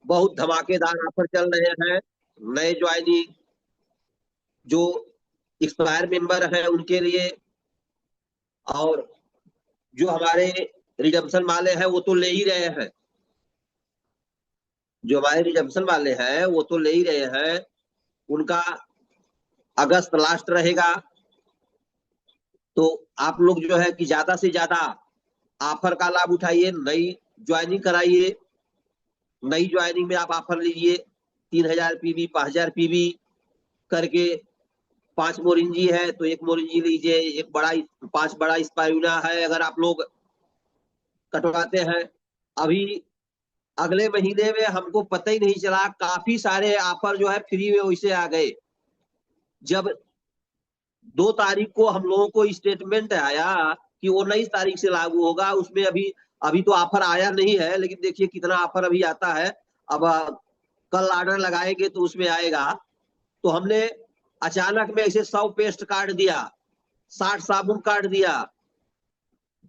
बहुत धमाकेदार ऑफर चल रहे हैं। नए ज्वाइनिंग जो एक्सपायर मेंबर हैं उनके लिए, और जो हमारे रिजम्पशन वाले हैं वो तो ले ही रहे हैं, जो हमारे रिजम्पशन वाले हैं वो तो ले ही रहे हैं। उनका अगस्त लास्ट रहेगा। तो आप लोग जो है कि ज्यादा से ज्यादा ऑफर का लाभ उठाइए, नई ज्वाइनिंग कराइए। नई ज्वाइनिंग में आप ऑफर लीजिए 3000 पीवी, 5000 पीवी करके। 5 मोरिंजी है तो 1 मोरिंजी लीजिए, एक बड़ा 5 बड़ा स्पाइरुलिना है अगर आप लोग कटवाते हैं। अभी अगले महीने में हमको पता ही नहीं चला, काफी सारे ऑफर जो है फ्री में वैसे आ गए। जब 2 तारीख को हम लोगों को स्टेटमेंट आया कि वो 19 तारीख से लागू होगा, उसमें अभी अभी तो ऑफर आया नहीं है, लेकिन देखिए कितना ऑफर अभी आता है। अब कल ऑर्डर लगाएंगे तो उसमें आएगा। तो हमने अचानक में ऐसे 100 पेस्ट काट दिया, 60 साबुन काट दिया,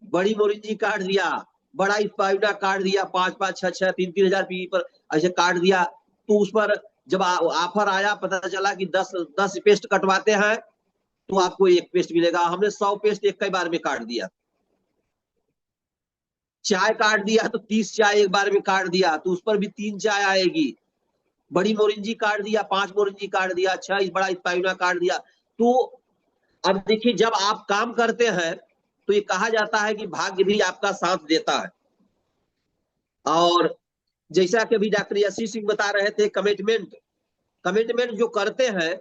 बड़ी मोरिंजी काट दिया, बड़ा स्पाइडा काट दिया, 5-5, 6-6, 3-3 हजार पी पर ऐसे काट दिया। तो उस पर जब ऑफर आया पता चला कि 10 पेस्ट कटवाते हैं तो आपको 1 पेस्ट मिलेगा। हमने 100 पेस्ट एक ही बार में काट दिया। चाय काट दिया तो 30 चाय एक बार में काट दिया, तो उस पर भी 3 चाय आएगी। बड़ी मोरिंजी काट दिया, 5 मोरिंजी काट दिया, 6 बड़ा स्पाइरुलिना काट दिया। तो अब देखिए जब आप काम करते हैं तो ये कहा जाता है कि भाग्य भी आपका साथ देता है। और जैसा कि अभी डॉक्टर यशी सिंह बता रहे थे, कमिटमेंट कमिटमेंट जो करते हैं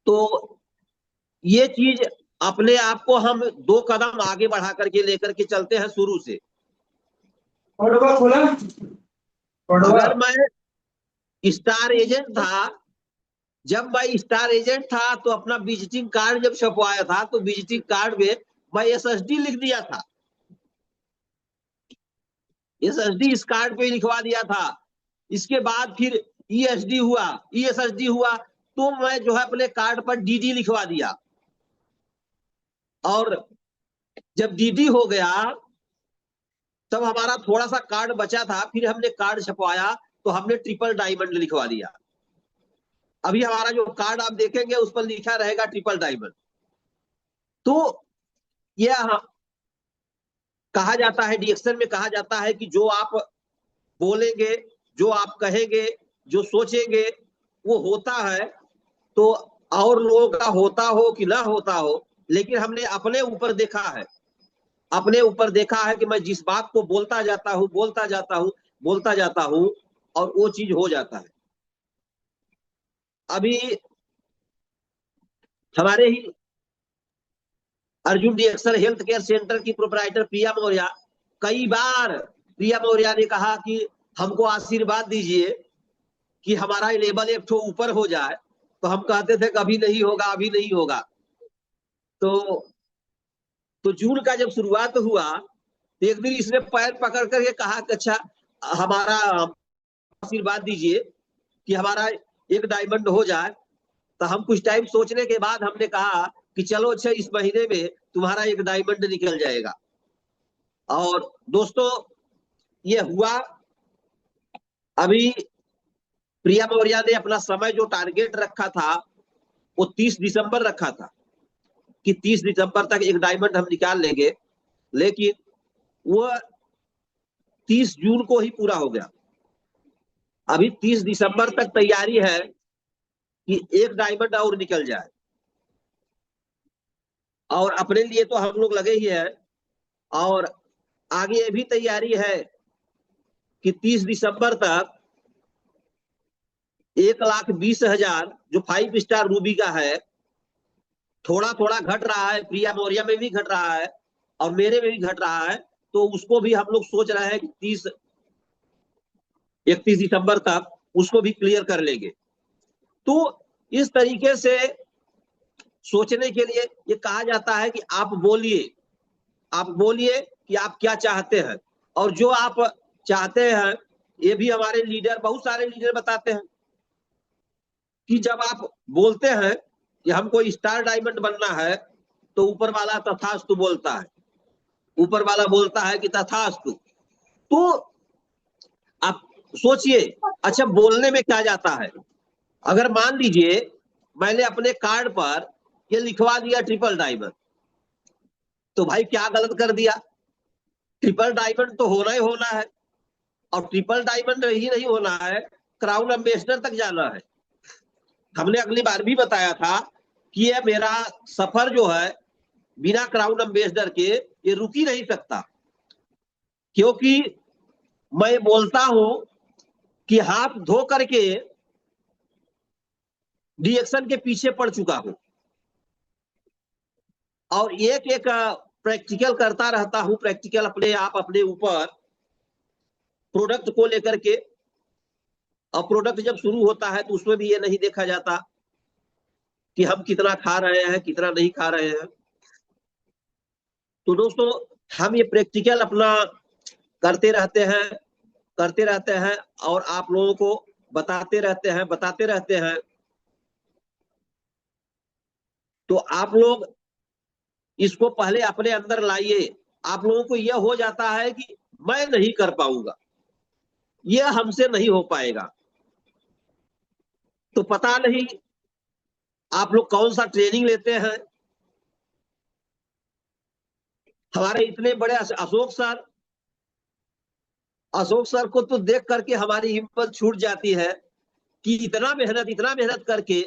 तो ये चीज अपने आप को हम 2 कदम आगे बढ़ा करके लेकर के चलते हैं शुरू से। अगर मैं स्टार एजेंट था, जब मैं स्टार एजेंट था तो अपना विजिटिंग कार्ड जब छपवाया था तो विजिटिंग कार्ड में मैं एसएसडी लिख दिया था। एसएसडी इस कार्ड पे लिखवा दिया था। इसके बाद फिर ईएसडी हुआ, ईएसएसडी हुआ तो मैं जो है अपने कार्ड पर डीडी लिखवा दिया। और जब डीडी हो गया तब हमारा थोड़ा सा कार्ड बचा था, फिर हमने कार्ड छपवाया तो हमने ट्रिपल डायमंड लिखवा दिया। अभी हमारा जो कार्ड आप देखेंगे उस पर लिखा रहेगा ट्रिपल डायमंड। तो यह कहा जाता है, डीएक्शन में कहा जाता है कि जो आप बोलेंगे, जो आप कहेंगे, जो सोचेंगे वो होता है। तो और लोगों का होता हो कि ना होता हो, लेकिन हमने अपने ऊपर देखा है, अपने ऊपर देखा है कि मैं जिस बात को बोलता जाता हूं, बोलता जाता हूं, बोलता जाता हूं और वो चीज हो जाता है। अभी हमारे ही अर्जुन डीएक्शन हेल्थ केयर सेंटर की प्रोपराइटर प्रिया मौर्य, कई बार प्रिया मौर्य ने कहा कि हमको आशीर्वाद दीजिए कि हमारा लेवल एक ठो ऊपर हो जाए। तो हम कहते थे कभी नहीं होगा, अभी नहीं होगा। तो जून का जब शुरुआत हुआ तो एक दिन इसने पैर पकड़ करके कहा कि अच्छा हमारा आशीर्वाद दीजिए कि हमारा एक डायमंड हो जाए। तो हम कुछ टाइम सोचने के बाद हमने कहा कि चलो अच्छा इस महीने में तुम्हारा एक डायमंड निकल जाएगा। और दोस्तों ये हुआ। अभी प्रिया मौर्य ने अपना समय जो टारगेट रखा था वो 30 दिसंबर रखा था कि 30 दिसंबर तक एक डायमंड हम निकाल लेंगे, लेकिन वो 30 जून को ही पूरा हो गया। अभी 30 दिसंबर तक तैयारी है कि एक डायमंड और निकल जाए। और अपने लिए तो हम लोग लगे ही हैं, और आगे ये भी तैयारी है कि 30 दिसंबर तक 1,20,000 जो 5 स्टार रूबी का है, थोड़ा थोड़ा घट रहा है, प्रिया मौर्य में भी घट रहा है और मेरे में भी घट रहा है। तो उसको भी हम लोग सोच रहे हैं कि 31 दिसंबर तक उसको भी क्लियर कर लेंगे। तो इस तरीके से सोचने के लिए ये कहा जाता है कि आप बोलिए, आप बोलिए कि आप क्या चाहते हैं। और जो आप चाहते हैं ये भी हमारे लीडर, बहुत सारे लीडर बताते हैं कि जब आप बोलते हैं कि हमको स्टार डायमंड बनना है तो ऊपर वाला तथास्तु बोलता है, ऊपर वाला बोलता है कि तथास्तु। तो आप सोचिए, अच्छा बोलने में क्या जाता है। अगर मान लीजिए मैंने अपने कार्ड पर ये लिखवा दिया ट्रिपल डायमंड, तो भाई क्या गलत कर दिया। ट्रिपल डायमंड तो होना ही होना है, और ट्रिपल डायमंड ही नहीं होना है, क्राउन एम्बेसडर तक जाना है। हमने अगली बार भी बताया था कि ये मेरा सफर जो है बिना क्राउन एम्बेसडर के ये रुक ही नहीं सकता, क्योंकि मैं बोलता हूं कि हाथ धो करके डीएक्शन के पीछे पड़ चुका हूं, और एक एक प्रैक्टिकल करता रहता हूं, प्रैक्टिकल अपने आप अपने ऊपर प्रोडक्ट को लेकर के। और प्रोडक्ट जब शुरू होता है तो उसमें भी ये नहीं देखा जाता कि हम कितना खा रहे हैं कितना नहीं खा रहे हैं। तो दोस्तों हम ये प्रैक्टिकल अपना करते रहते हैं, करते रहते हैं, और आप लोगों को बताते रहते हैं। तो आप लोग इसको पहले अपने अंदर लाइए। आप लोगों को यह हो जाता है कि मैं नहीं कर पाऊंगा, यह हमसे नहीं हो पाएगा। तो पता नहीं आप लोग कौन सा ट्रेनिंग लेते हैं। हमारे इतने बड़े अशोक सर को तो देख करके हमारी हिम्मत छूट जाती है कि इतना मेहनत करके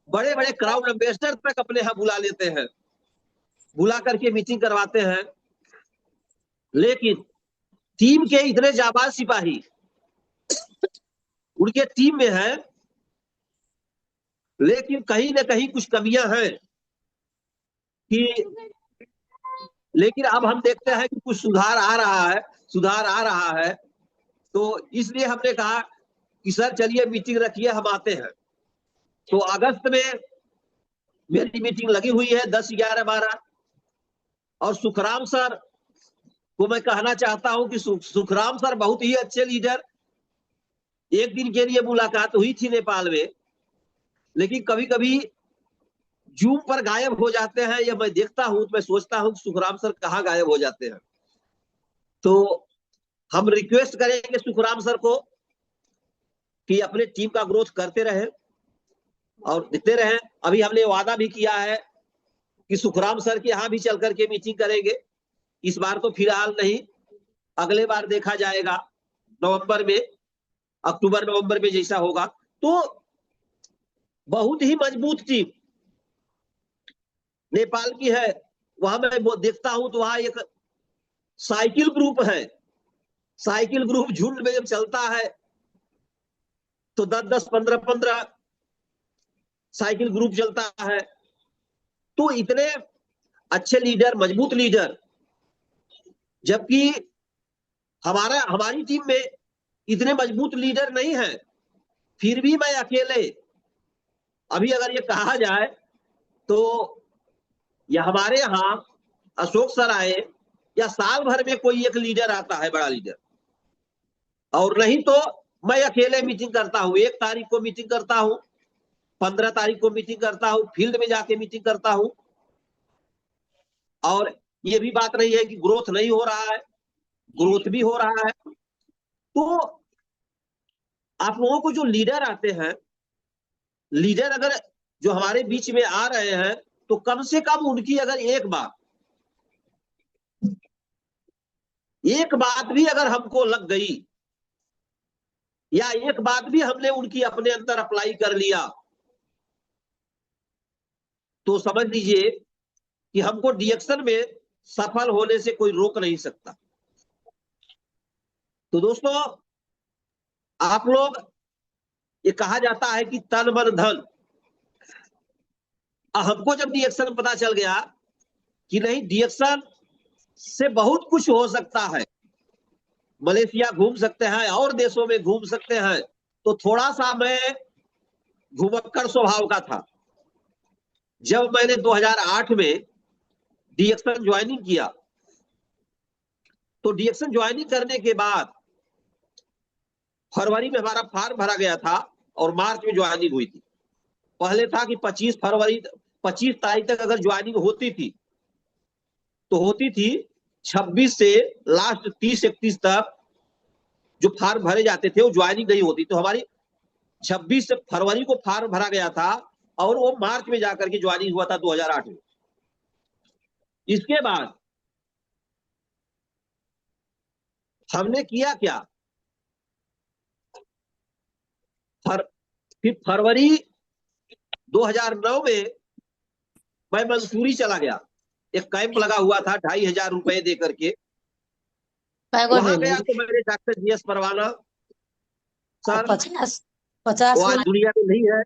बड़े बड़े क्राउड एम्बेसडर तक अपने यहाँ बुला लेते हैं, बुला करके मीटिंग करवाते हैं। लेकिन टीम के इतने जाबाज सिपाही उनके टीम में है, लेकिन कहीं ना कहीं कुछ कमियां हैं कि, लेकिन अब हम देखते हैं कि कुछ सुधार आ रहा है, सुधार आ रहा है। तो इसलिए हमने कहा कि सर चलिए मीटिंग रखिए, हम आते हैं। तो अगस्त में मेरी मीटिंग लगी हुई है 10, 11, 12। और सुखराम सर को मैं कहना चाहता हूं कि सुखराम सर बहुत ही अच्छे लीडर। एक दिन के लिए मुलाकात हुई थी नेपाल में, लेकिन कभी कभी जूम पर गायब हो जाते हैं, या मैं देखता हूं तो मैं सोचता हूं कि सुखराम सर कहाँ गायब हो जाते हैं। तो हम रिक्वेस्ट करेंगे सुखराम सर को कि अपने टीम का ग्रोथ करते रहे और देते रहे। अभी हमने वादा भी किया है कि सुखराम सर के यहाँ भी चल करके मीटिंग करेंगे। इस बार तो फिलहाल नहीं, अगले बार देखा जाएगा नवंबर में, अक्टूबर नवंबर में जैसा होगा। तो बहुत ही मजबूत टीम नेपाल की है। वहां मैं देखता हूं तो वहां एक साइकिल ग्रुप है। साइकिल ग्रुप झुंड में जब चलता है तो 10-10, 15-15 साइकिल ग्रुप चलता है। तो इतने अच्छे लीडर, मजबूत लीडर, जबकि हमारी टीम में इतने मजबूत लीडर नहीं है, फिर भी मैं अकेले, अभी अगर ये कहा जाए तो या हमारे यहाँ अशोक सर आए या साल भर में कोई एक लीडर आता है, बड़ा लीडर, और नहीं तो मैं अकेले मीटिंग करता हूं। 1 तारीख को मीटिंग करता हूं, 15 तारीख को मीटिंग करता हूं, फील्ड में जाके मीटिंग करता हूं। और ये भी बात नहीं है कि ग्रोथ नहीं हो रहा है, ग्रोथ भी हो रहा है। तो आप लोगों को जो लीडर आते हैं, लीडर अगर जो हमारे बीच में आ रहे हैं, तो कम से कम उनकी अगर एक बात भी अगर हमको लग गई, या एक बात भी हमने उनकी अपने अंदर अप्लाई कर लिया, तो समझ लीजिए कि हमको डीएक्शन में सफल होने से कोई रोक नहीं सकता। तो दोस्तों आप लोग, ये कहा जाता है कि तन मन धन, हमको जब डीएक्शन पता चल गया कि नहीं, डीएक्शन से बहुत कुछ हो सकता है, मलेशिया घूम सकते हैं और देशों में घूम सकते हैं। तो थोड़ा सा मैं घुमक्कड़ स्वभाव का था। जब मैंने 2008 में डीएक्शन ज्वाइनिंग किया, तो डीएक्शन ज्वाइनिंग करने के बाद फरवरी में हमारा फॉर्म भरा गया था और मार्च में ज्वाइनिंग हुई थी। पहले था कि 25 तारीख तक अगर ज्वाइनिंग होती थी तो होती थी, 26 से लास्ट 30-31 तक जो फार्म भरे जाते थे वो ज्वाइनिंग नहीं होती, तो हमारी 26 फरवरी को फार्म भरा गया था और वो मार्च में जाकर के ज्वाइनिंग हुआ था 2008 में। इसके बाद हमने किया क्या, फिर फरवरी 2009 में मैं मंसूरी चला गया, एक कैंप लगा हुआ था 2500 रुपए दे करके, वहां गया तो मेरे डॉक्टर जीएस परवाना सर, 50 वो आज दुनिया में नहीं है।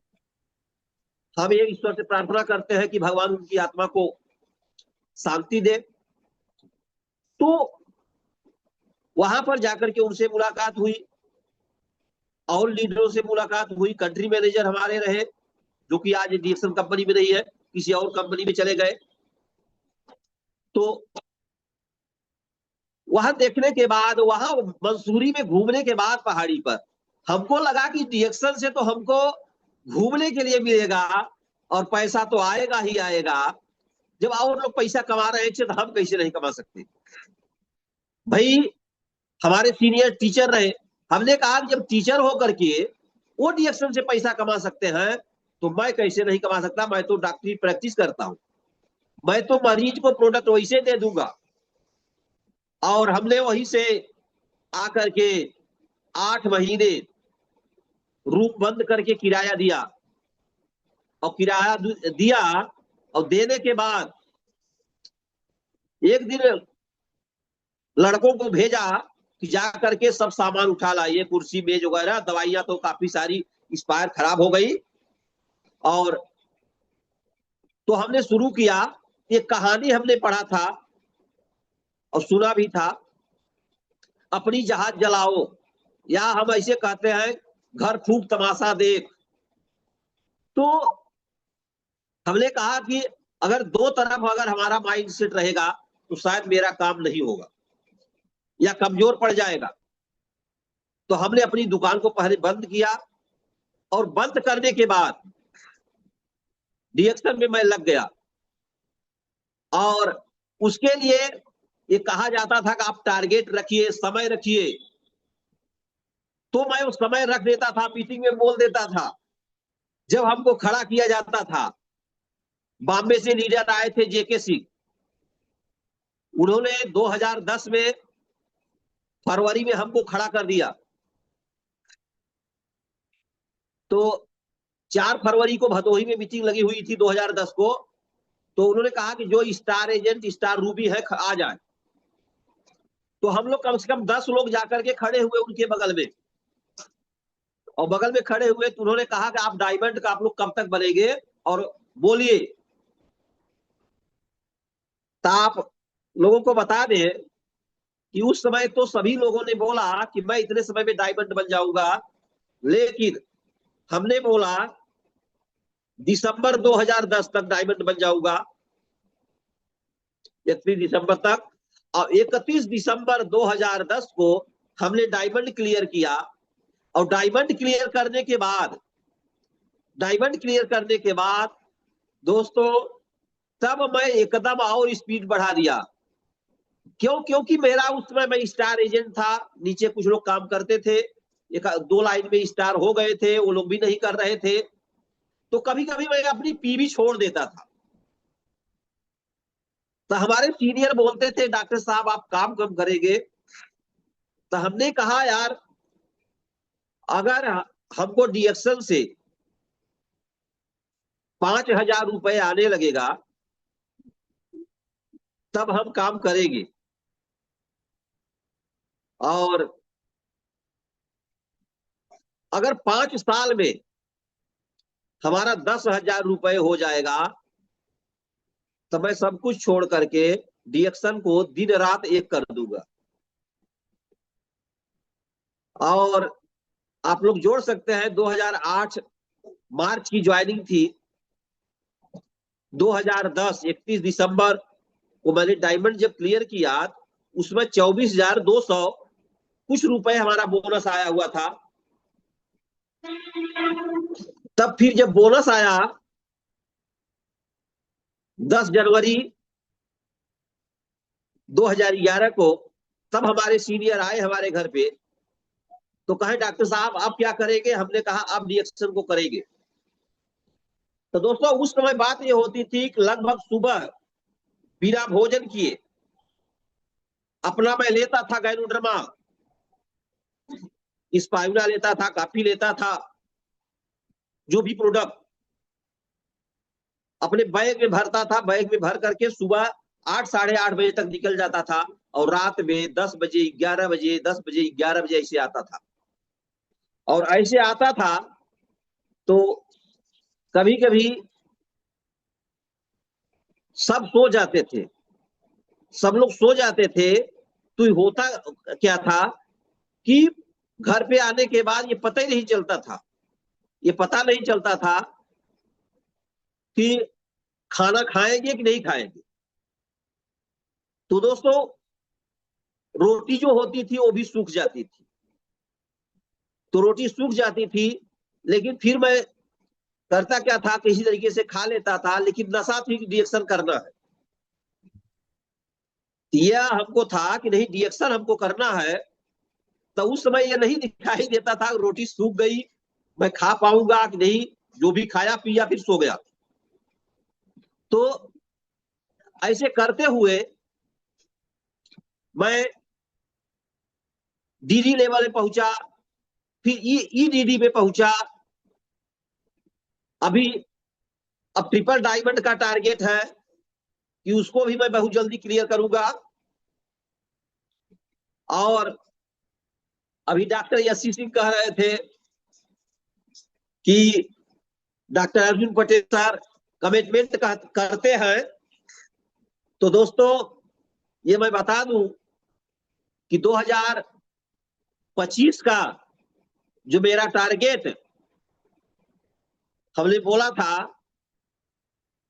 हम ये ईश्वर से प्रार्थना करते हैं कि भगवान उनकी आत्मा को शांति दे। तो वहां पर जाकर के उनसे मुलाकात हुई और लीडरों से मुलाकात हुई। कंट्री मैनेजर हमारे रहे जो कि आज डीएक्सन कंपनी में नहीं है, किसी और कंपनी में चले गए। तो वहां देखने के बाद, वहां मंसूरी में घूमने के बाद पहाड़ी पर हमको लगा कि डीएक्सन से तो हमको घूमने के लिए मिलेगा और पैसा तो आएगा ही आएगा। जब और लोग पैसा कमा रहे थे तो हम कैसे नहीं कमा सकते। भाई हमारे सीनियर टीचर रहे, हमने कहा जब टीचर हो करके वो डीएक्सन से पैसा कमा सकते हैं तो मैं कैसे नहीं कमा सकता। मैं तो डॉक्टरी प्रैक्टिस करता हूं, मैं तो मरीज को प्रोडक्ट वैसे दे दूंगा। और हमने वहीं से आकर के 8 महीने रूम बंद करके किराया दिया, और किराया दिया और देने के बाद एक दिन लड़कों को भेजा कि जा करके सब सामान उठा लाइए, कुर्सी मेज वगैरह, दवाइयां तो काफी सारी एक्सपायर खराब हो गई। और तो हमने शुरू किया, एक कहानी हमने पढ़ा था और सुना भी था, अपनी जहाज जलाओ, या हम ऐसे कहते हैं घर फूक तमाशा देख। तो हमने कहा कि अगर दो तरफ अगर हमारा माइंड सेट रहेगा तो शायद मेरा काम नहीं होगा या कमजोर पड़ जाएगा। तो हमने अपनी दुकान को पहले बंद किया और बंद करने के बाद डीएक्सन में मैं लग गया। और उसके लिए ये कहा जाता था कि आप टारगेट रखिए, समय रखिए। तो मैं उस समय रख देता था, मीटिंग में बोल देता था। जब हमको खड़ा किया जाता था, बॉम्बे से लीडर आए थे जेके सिंह, उन्होंने 2010 में फरवरी में हमको खड़ा कर दिया। तो 4 फरवरी को भदोही में मीटिंग लगी हुई थी 2010 को। तो उन्होंने कहा कि जो स्टार एजेंट स्टार रूबी है आ जाए। तो हम लोग कम से कम 10 लोग जाकर के खड़े हुए उनके बगल में, और बगल में खड़े हुए तो उन्होंने कहा कि आप डायमंड का आप लोग कब तक बनेंगे और बोलिए। तो आप लोगों को बता दें कि उस समय तो सभी लोगों ने बोला कि मैं इतने समय में डायमंड बन जाऊंगा, लेकिन हमने बोला दिसंबर 2010 तक डायमंड बन जाऊंगा, 31 दिसंबर तक। और 31 दिसंबर 2010 को हमने डायमंड क्लियर किया। और डायमंड क्लियर करने के बाद दोस्तों, तब मैं एकदम और स्पीड बढ़ा दिया। क्योंकि मेरा उस समय मैं स्टार एजेंट था, नीचे कुछ लोग काम करते थे, एक 2 लाइन में स्टार हो गए थे, वो लोग भी नहीं कर रहे थे। तो कभी कभी मैं अपनी पीवी छोड़ देता था। तो हमारे सीनियर बोलते थे डॉक्टर साहब आप काम कम करेंगे। तो हमने कहा यार अगर हमको डीएक्सन से 5000 रुपए आने लगेगा तब हम काम करेंगे। और अगर 5 साल में हमारा 10,000 रुपए हो जाएगा तो मैं सब कुछ छोड़ करके डीएक्सन को दिन रात एक कर दूंगा। और आप लोग जोड़ सकते हैं 2008 मार्च की ज्वाइनिंग थी, 2010 31 दिसंबर को मैंने डायमंड जब क्लियर किया, उसमें 24,200 कुछ रुपए हमारा बोनस आया हुआ था। तब फिर जब बोनस आया 10 जनवरी 2011 को, तब हमारे सीनियर आए हमारे घर पे तो कहे डॉक्टर साहब आप क्या करेंगे, हमने कहा आप रिएक्शन को करेंगे। तो दोस्तों उस समय बात ये होती थी कि लगभग सुबह बिना भोजन किए अपना मैं लेता था गैनोड्रमा, स्पाइरुला लेता था, काफी लेता था, जो भी प्रोडक्ट अपने बैग में भरता था, बैग में भर करके सुबह 8 साढ़े 8 बजे तक निकल जाता था और रात में 10 बजे 11 बजे 10 बजे 11 बजे ऐसे आता था। और ऐसे आता था तो कभी कभी सब सो जाते थे, सब लोग सो जाते थे, तो होता क्या था कि घर पे आने के बाद ये पता ही नहीं चलता था, ये पता नहीं चलता था कि खाना खाएंगे कि नहीं खाएंगे। तो दोस्तों रोटी जो होती थी वो भी सूख जाती थी, तो रोटी सूख जाती थी, लेकिन फिर मैं करता क्या था, किसी तरीके से खा लेता था, लेकिन नशा थी रिएक्शन करना है, यह हमको था कि नहीं रिएक्शन हमको करना है। तो उस समय ये नहीं दिखाई देता था रोटी सूख गई मैं खा पाऊंगा कि नहीं, जो भी खाया पिया फिर सो गया। तो ऐसे करते हुए मैं डीडी लेवल में पहुंचा, फिर ईडीडी पे पहुंचा। अभी अब ट्रिपल डायमंड का टारगेट है कि उसको भी मैं बहुत जल्दी क्लियर करूंगा। और अभी डॉक्टर यशी सिंह कह रहे थे कि doctor Arjun Patel sir commitment करते हैं। तो दोस्तों ये मैं बता दूं कि 2025 का जो मेरा टारगेट हमने बोला था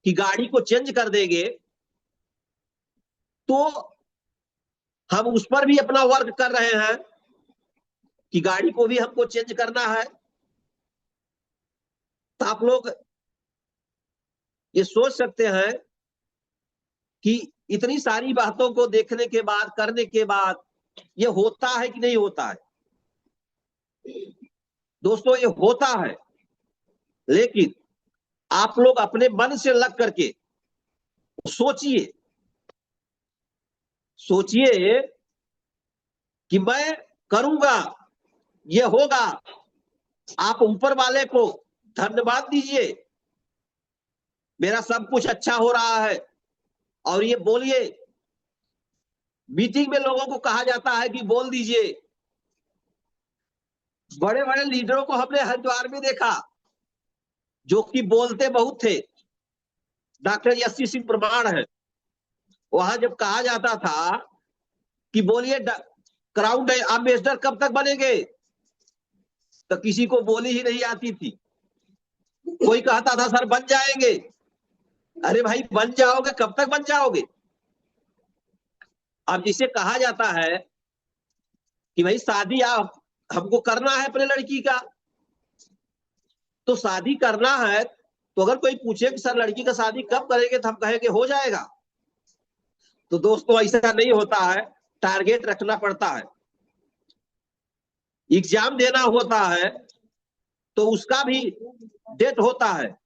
कि गाड़ी को चेंज कर देंगे, तो हम उस पर भी अपना वर्क कर रहे हैं कि गाड़ी को भी हमको चेंज करना है। तो आप लोग ये सोच सकते हैं कि इतनी सारी बातों को देखने के बाद, करने के बाद ये होता है कि नहीं होता है। दोस्तों ये होता है, लेकिन आप लोग अपने मन से लग करके सोचिए, सोचिए कि मैं करूंगा, ये होगा। आप ऊपर वाले को धन्यवाद दीजिए, मेरा सब कुछ अच्छा हो रहा है। और ये बोलिए, मीटिंग में लोगों को कहा जाता है कि बोल दीजिए। बड़े बड़े लीडरों को हमने हरिद्वार में देखा जो कि बोलते बहुत थे, डॉक्टर यशी सिंह प्रमाण है। वहां जब कहा जाता था कि बोलिए क्राउन एम्बेसडर कब तक बनेंगे, तो किसी को बोली ही नहीं आती थी। कोई कहता था सर बन जाएंगे। अरे भाई बन जाओगे, कब तक बन जाओगे। अब जिसे कहा जाता है कि भाई शादी आप हमको करना है अपने लड़की का, तो शादी करना है, तो अगर कोई पूछे कि सर लड़की का शादी कब करेंगे, तो हम कहेंगे हो जाएगा। तो दोस्तों ऐसा नहीं होता है, टारगेट रखना पड़ता है। एग्जाम देना होता है तो उसका भी डेट होता है,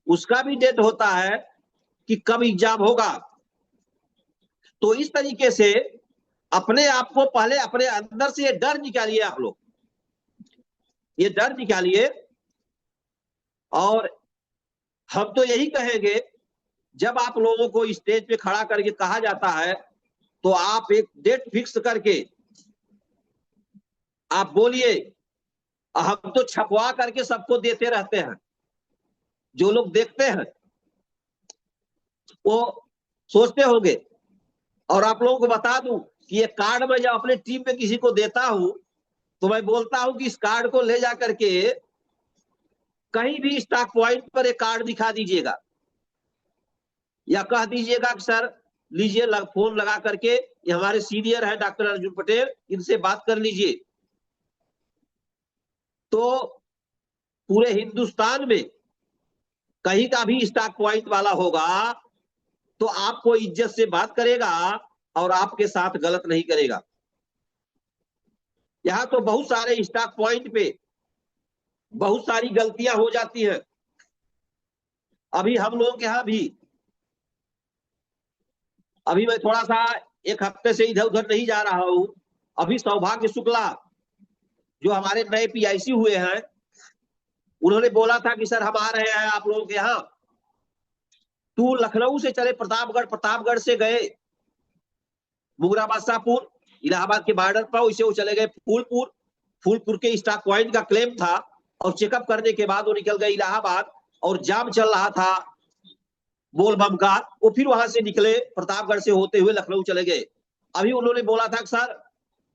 उसका भी डेट होता है कि कब एग्जाम होगा। तो इस तरीके से अपने आप को पहले अपने अंदर से ये डर निकालिए, आप लोग ये डर निकालिए। और हम तो यही कहेंगे, जब आप लोगों को स्टेज पे खड़ा करके कहा जाता है तो आप एक डेट फिक्स करके आप बोलिए। हम तो छपवा करके सबको देते रहते हैं, जो लोग देखते हैं वो सोचते होंगे। और आप लोगों को बता दूं कि ये कार्ड मैं जब अपने टीम में किसी को देता हूं तो मैं बोलता हूं कि इस कार्ड को ले जा करके कहीं भी स्टॉक पॉइंट पर एक कार्ड दिखा दीजिएगा, या कह दीजिएगा कि सर लीजिए, फोन लगा करके ये हमारे सीनियर है डॉक्टर अर्जुन पटेल, इनसे बात कर लीजिए। तो पूरे हिंदुस्तान में कहीं का भी स्टॉक पॉइंट वाला होगा तो आपको इज्जत से बात करेगा और आपके साथ गलत नहीं करेगा। यहाँ तो बहुत सारे स्टॉक पॉइंट पे बहुत सारी गलतियां हो जाती हैं। अभी हम लोगों के यहाँ भी, अभी मैं थोड़ा सा एक हफ्ते से इधर उधर नहीं जा रहा हूं। अभी सौभाग्य शुक्ला जो हमारे नए पीआईसी हुए हैं, उन्होंने बोला था कि सर हम आ रहे हैं आप लोगों के यहाँ। तो लखनऊ से चले प्रतापगढ़, प्रतापगढ़ से गए मुगराबाद शाहपुर, इलाहाबाद के बॉर्डर पर, वैसे वो चले गए फूलपुर। फूलपुर के स्टॉक पॉइंट का क्लेम था और चेकअप करने के बाद वो निकल गए इलाहाबाद, और जाम चल रहा था बोलबम का। वो फिर वहां से निकले प्रतापगढ़ से होते हुए लखनऊ चले गए। अभी उन्होंने बोला था कि सर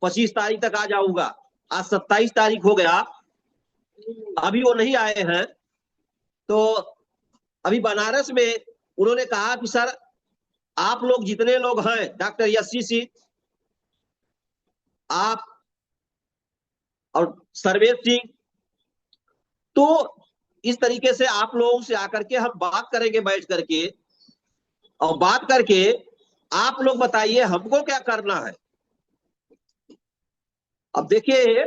25 तारीख तक आ जाऊंगा। आज 27 तारीख हो गया, अभी वो नहीं आए हैं। तो अभी बनारस में उन्होंने कहा कि सर आप लोग जितने लोग हैं, डॉक्टर यस्सी सिंह, आप और सर्वेश सिंह, तो इस तरीके से आप लोगों से आकर के हम बात करेंगे बैठ करके, और बात करके आप लोग बताइए हमको क्या करना है। अब देखिए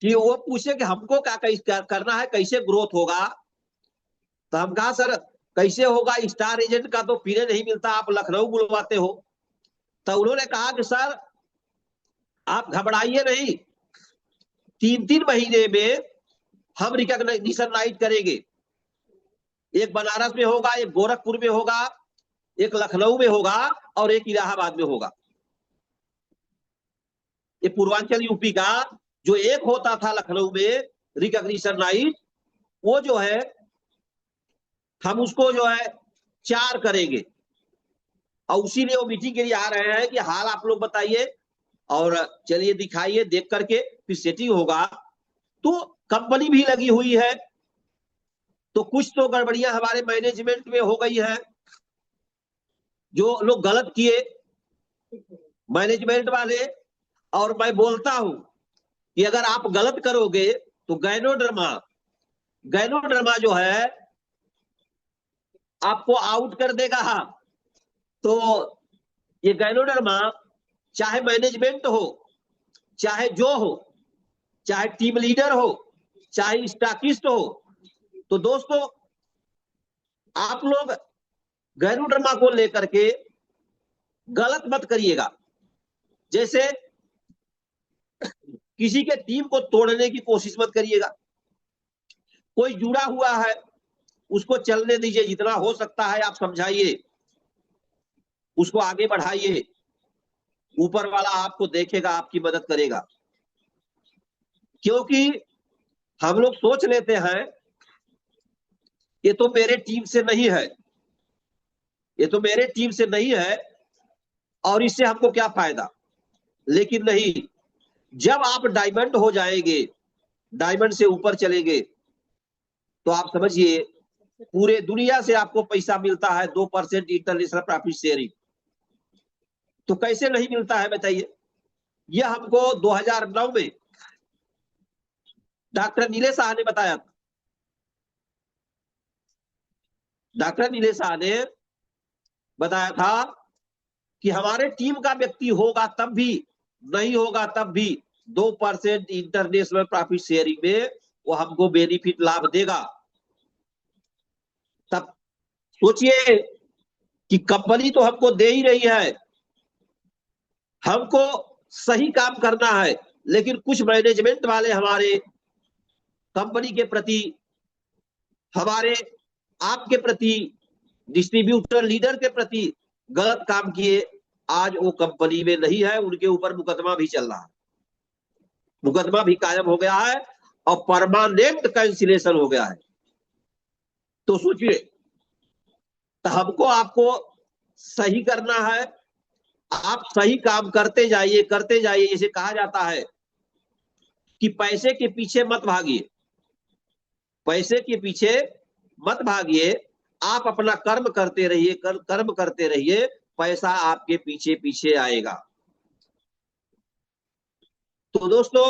कि वो पूछे कि हमको क्या करना है, कैसे ग्रोथ होगा। तो हम कहा सर कैसे होगा, स्टार एजेंट का तो फिरे नहीं मिलता, आप लखनऊ बुलवाते हो। तो उन्होंने कहा कि सर आप घबराइए नहीं, 3-3 महीने में हम रिकॉग्निशन नाइट करेंगे। एक बनारस में होगा, एक गोरखपुर में होगा, एक लखनऊ में होगा, और एक इलाहाबाद में होगा। ये पूर्वांचल यूपी का जो एक होता था लखनऊ में रिकॉग्निशन नाइट, वो जो है हम उसको जो है 4 करेंगे। और उसी लिए वो मीटिंग के लिए आ रहे हैं कि हाल आप लोग बताइए और चलिए दिखाइए, देख करके फिर सेटिंग होगा। तो कंपनी भी लगी हुई है, तो कुछ तो गड़बड़ियां हमारे मैनेजमेंट में हो गई है, जो लोग गलत किए मैनेजमेंट वाले। और मैं बोलता हूं कि अगर आप गलत करोगे तो गैनोडर्मा, गैनोडर्मा जो है आपको आउट कर देगा। तो ये गैनोडर्मा चाहे मैनेजमेंट हो, चाहे जो हो, चाहे टीम लीडर हो, चाहे स्टॉकिस्ट हो, तो दोस्तों आप लोग गैनोडर्मा को लेकर के गलत मत करिएगा। जैसे किसी के टीम को तोड़ने की कोशिश मत करिएगा। कोई जुड़ा हुआ है उसको चलने दीजिए, जितना हो सकता है आप समझाइए, उसको आगे बढ़ाइए। ऊपर वाला आपको देखेगा, आपकी मदद करेगा। क्योंकि हम लोग सोच लेते हैं ये तो मेरे टीम से नहीं है, ये तो मेरे टीम से नहीं है और इससे हमको क्या फायदा। लेकिन नहीं, जब आप डायमंड हो जाएंगे, डायमंड से ऊपर चलेंगे, तो आप समझिए पूरे दुनिया से आपको पैसा मिलता है 2% इंटरनेशनल प्रॉफिट शेयरिंग। तो कैसे नहीं मिलता है बताइए। यह हमको 2009 में डॉक्टर नीलेश शाह ने बताया था। डॉक्टर नीलेश शाह ने बताया था कि हमारे टीम का व्यक्ति होगा तब भी, नहीं होगा तब भी 2% इंटरनेशनल प्रॉफिट शेयरिंग में वो हमको बेनिफिट लाभ देगा। तब सोचिए कि कंपनी तो हमको दे ही रही है, हमको सही काम करना है, लेकिन कुछ मैनेजमेंट वाले हमारे कंपनी के प्रति, हमारे आपके प्रति, डिस्ट्रीब्यूटर लीडर के प्रति गलत काम किए। आज वो कंपनी में नहीं है, उनके ऊपर मुकदमा भी चल रहा है, मुकदमा भी कायम हो गया है और परमानेंट कैंसिलेशन हो गया है। तो सोचिए, तो हमको आपको सही करना है, आप सही काम करते जाइए, करते जाइए। जैसे कहा जाता है कि पैसे के पीछे मत भागिए, पैसे के पीछे मत भागिए, आप अपना कर्म करते रहिए, कर्म करते रहिए, पैसा आपके पीछे पीछे आएगा। तो दोस्तों